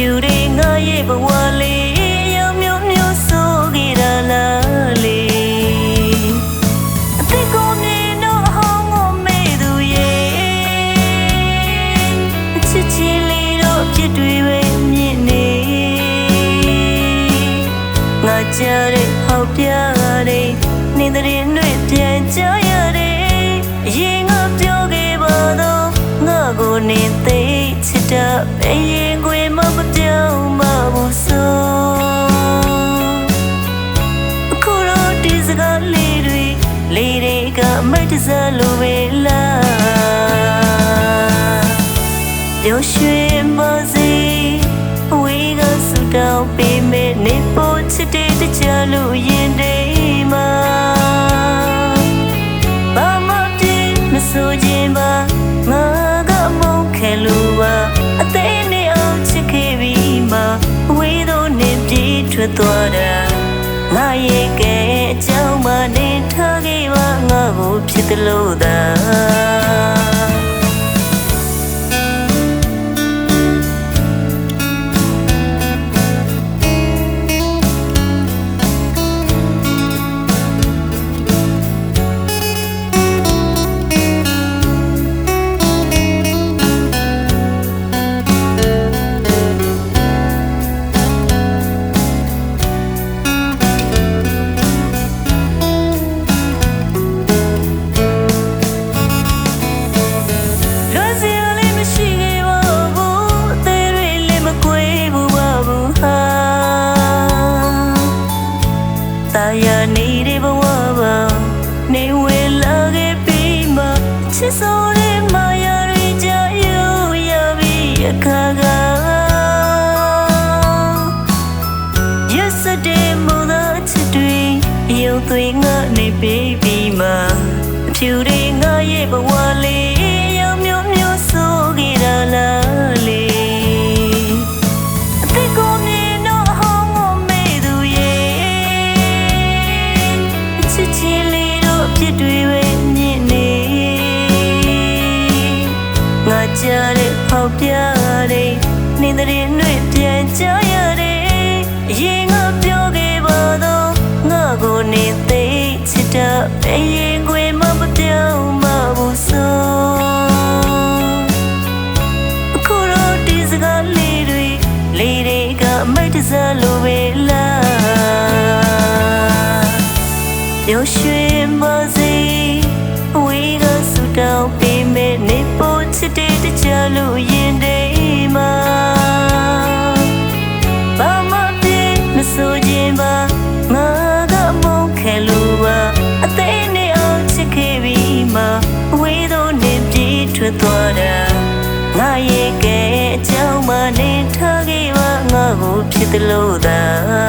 တွေငါရဲ့ဘဝလေးရောင်မျိုးမျိုးဆိုခဲ့တာလားလေအသက်ကိုမြင်တော့အဟောင်းကိုမေ့သူရဲ့အချစ်ချင်းလေးတော့ပြစ်တွေပဲမြင်နေငါကြားတဲ့ဟောက်ပြတဲ့နေတဲ့တွေပြန်ကြရတယ်အရင်ကပြောခဲ့ပါတော့ငါကိုနေသိချစ်တာအရင်ကိုမပြောင်းမဘူးဆိုအခုတော့ဒီစကားလေးတွေကအမိတ်တစားလိုပဲလားပြောရွှင်ပါစေအဝေးကဆူတောင်းပေးမယ်နေဖို့ချစ်တဲ့တကြလို့ရင်တိမ်မှာဘာမှပြင်းမဆိုခြင်းပါငါကမုန်းခဲ့လို့ပါအသေးနဲ့အောင်ချစ်ခဲ့ပြီးမှဝေးတော့နေပြေးထွက်သွားတာငါရဲ့ကဲအကြောင်းမှနေထားခဲ့ပါငါကိုဖြစ်တယ်လို့သာနေတဲ့ဘဝပါနေဝဲလာခဲ့ပြီးမှချစ်ဆိုတဲ့မာယာတွေကြာယူရပြီးအခါက Yesterday မို့သာချစ်တွေရုပ်သွေးငါနေပြီးမှအဖြူတွေငါရဲ့ဘဝလေးရောင်မျိုးမျိုးဆိုခဲ့တာလားလေကြားတဲ့ဟောက်ပြတဲ့နေတဲ့တွေပြန်ကြရတယ်အရင်ကပြောခဲ့ပါတော့ငါကိုနေသိချစ်တာအရင်ကိုမပြောင်းမဘူးဆိုအခုတော့ဒီစကားလေးတွေကအမိတ်တစားလိုပဲလားပြောရွှင်ပါစေအဝေးကဆူတောင်းပေးမယ်နေဖို့ချစ်တဲ့တကြလို့ရင်တိမ်မှာဘာမှပြင်းမဆိုခြင်းပါငါကမုန်းခဲ့လို့ပါအသေးနဲ့အောင်ချစ်ခဲ့ပြီးမှဝေးတော့နေပြေးထွက်သွားတာငါရဲ့ကဲအကြောင်းမှနေထားခဲ့ပါငါကိုဖြစ်တယ်လို့သာ